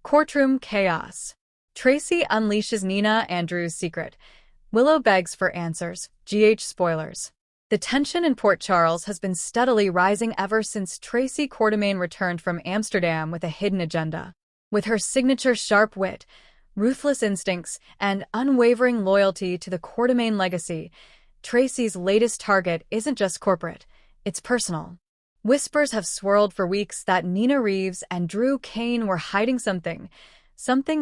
Courtroom chaos. Tracy unleashes Nina and Drew's secret. Willow begs for answers. Spoilers. The tension in Port Charles has been steadily rising ever since Tracy Courtroom returned from Amsterdam with a hidden agenda. With her signature sharp wit, ruthless instincts, and unwavering loyalty to the Courtroom legacy, Tracy's latest target isn't just corporate, it's personal. Whispers have swirled for weeks that Nina Reeves and Drew Kane were hiding something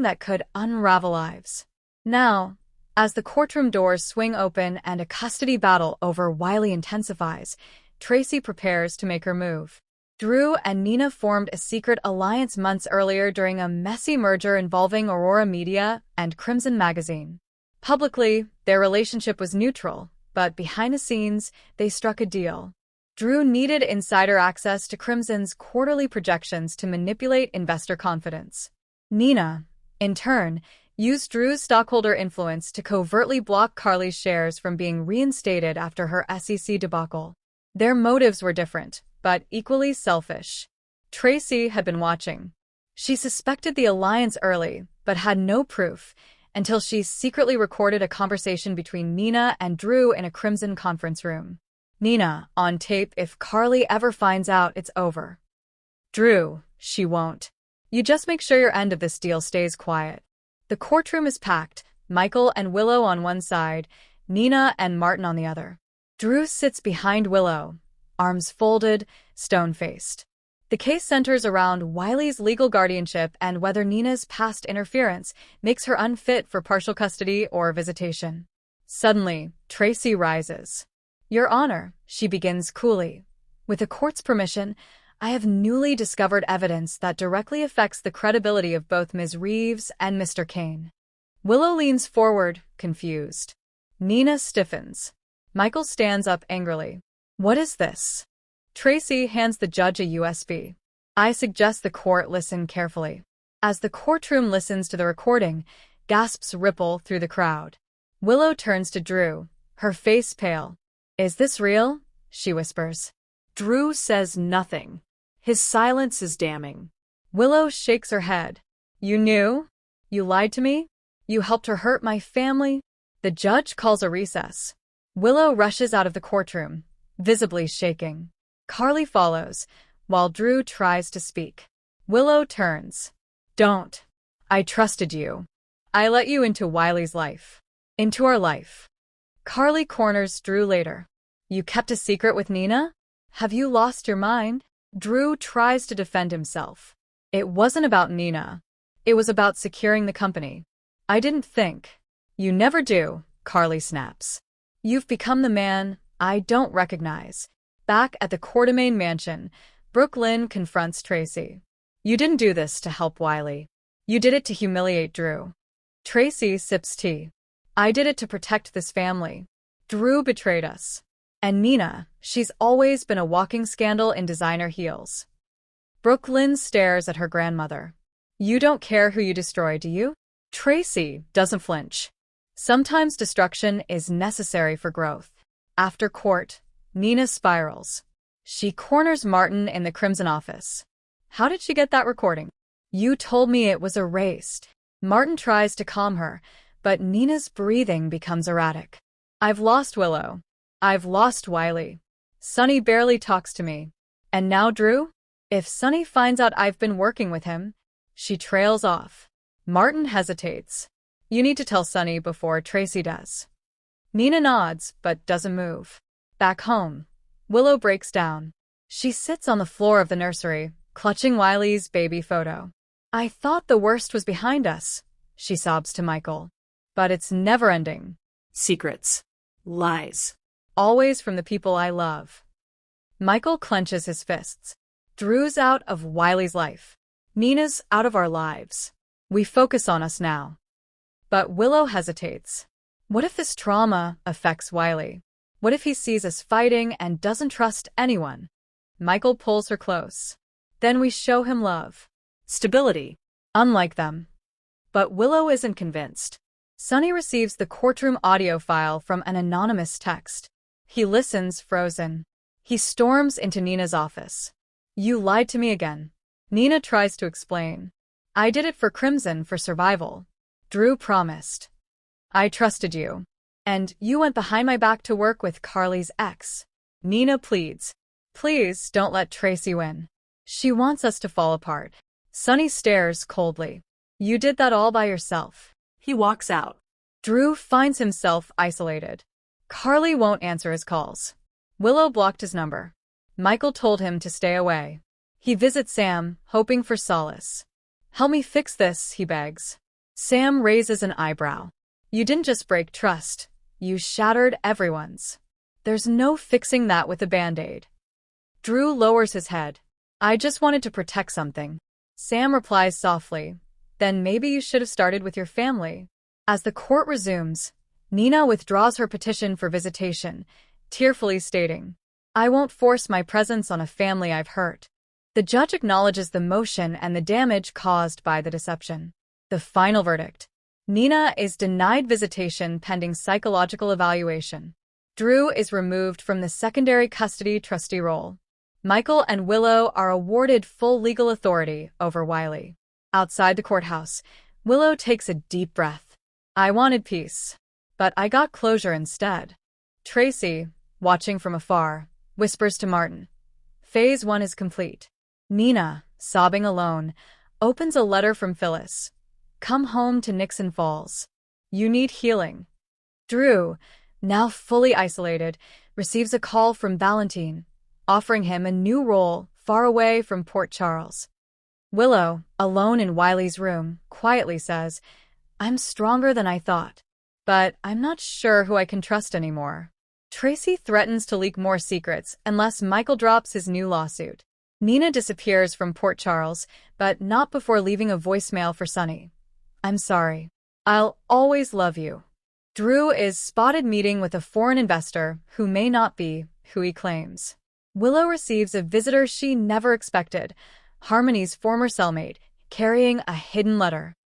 that could unravel lives. Now, as the courtroom doors swing open and a custody battle over Wiley intensifies, Tracy prepares to make her move. Drew and Nina formed a secret alliance months earlier during a messy merger involving Aurora Media and Crimson Magazine. Publicly, their relationship was neutral, but behind the scenes, they struck a deal. Drew needed insider access to Crimson's quarterly projections to manipulate investor confidence. Nina, in turn, used Drew's stockholder influence to covertly block Carly's shares from being reinstated after her SEC debacle. Their motives were different, but equally selfish. Tracy had been watching. She suspected the alliance early, but had no proof, until she secretly recorded a conversation between Nina and Drew in a Crimson conference room. Nina, on tape: if Carly ever finds out, it's over. Drew, she won't. You just make sure your end of this deal stays quiet. The courtroom is packed, Michael and Willow on one side, Nina and Martin on the other. Drew sits behind Willow, arms folded, stone-faced. The case centers around Wiley's legal guardianship and whether Nina's past interference makes her unfit for partial custody or visitation. Suddenly, Tracy rises. Your Honor, she begins coolly. With the court's permission, I have newly discovered evidence that directly affects the credibility of both Ms. Reeves and Mr. Kane. Willow leans forward, confused. Nina stiffens. Michael stands up angrily. What is this? Tracy hands the judge a USB. I suggest the court listen carefully. As the courtroom listens to the recording, gasps ripple through the crowd. Willow turns to Drew, her face pale. Is this real? She whispers. Drew says nothing. His silence is damning. Willow shakes her head. You knew? You lied to me? You helped her hurt my family? The judge calls a recess. Willow rushes out of the courtroom, visibly shaking. Carly follows, while Drew tries to speak. Willow turns. Don't. I trusted you. I let you into Wiley's life. Into our life. Carly corners Drew later. You kept a secret with Nina? Have you lost your mind? Drew tries to defend himself. It wasn't about Nina. It was about securing the company. I didn't think. You never do, Carly snaps. You've become the man I don't recognize. Back at the Courtroom mansion, Brooklyn confronts Tracy. You didn't do this to help Wiley. You did it to humiliate Drew. Tracy sips tea. I did it to protect this family. Drew betrayed us. And Nina, she's always been a walking scandal in designer heels. Brooklyn stares at her grandmother. You don't care who you destroy, do you? Tracy doesn't flinch. Sometimes destruction is necessary for growth. After court, Nina spirals. She corners Martin in the Crimson office. How did she get that recording? You told me it was erased. Martin tries to calm her, but Nina's breathing becomes erratic. I've lost Willow. I've lost Wiley. Sonny barely talks to me. And now Drew? If Sonny finds out I've been working with him, she trails off. Martin hesitates. You need to tell Sonny before Tracy does. Nina nods, but doesn't move. Back home, Willow breaks down. She sits on the floor of the nursery, clutching Wiley's baby photo. I thought the worst was behind us, she sobs to Michael. But it's never ending. Secrets. Lies. Always from the people I love. Michael clenches his fists. Drew's out of Wiley's life. Nina's out of our lives. We focus on us now. But Willow hesitates. What if this trauma affects Wiley? What if he sees us fighting and doesn't trust anyone? Michael pulls her close. Then we show him love. Stability. Unlike them. But Willow isn't convinced. Sonny receives the courtroom audio file from an anonymous text. He listens, frozen. He storms into Nina's office. You lied to me again. Nina tries to explain. I did it for Crimson for survival. Drew promised. I trusted you. And you went behind my back to work with Carly's ex. Nina pleads. Please don't let Tracy win. She wants us to fall apart. Sonny stares coldly. You did that all by yourself. He walks out. Drew finds himself isolated. Carly won't answer his calls. Willow blocked his number. Michael told him to stay away. He visits Sam, hoping for solace. Help me fix this, he begs. Sam raises an eyebrow. You didn't just break trust. You shattered everyone's. There's no fixing that with a band-aid. Drew lowers his head. I just wanted to protect something. Sam replies softly. Then maybe you should have started with your family. As the court resumes, Nina withdraws her petition for visitation, tearfully stating, I won't force my presence on a family I've hurt. The judge acknowledges the motion and the damage caused by the deception. The final verdict. Nina is denied visitation pending psychological evaluation. Drew is removed from the secondary custody trustee role. Michael and Willow are awarded full legal authority over Wiley. Outside the courthouse, Willow takes a deep breath. I wanted peace, but I got closure instead. Tracy, watching from afar, whispers to Martin. Phase 1 is complete. Nina, sobbing alone, opens a letter from Phyllis. Come home to Nixon Falls. You need healing. Drew, now fully isolated, receives a call from Valentine, offering him a new role far away from Port Charles. Willow, alone in Wiley's room, quietly says, I'm stronger than I thought, but I'm not sure who I can trust anymore. Tracy threatens to leak more secrets unless Michael drops his new lawsuit. Nina disappears from Port Charles, but not before leaving a voicemail for Sonny. I'm sorry. I'll always love you. Drew is spotted meeting with a foreign investor who may not be who he claims. Willow receives a visitor she never expected, Harmony's former cellmate, carrying a hidden letter.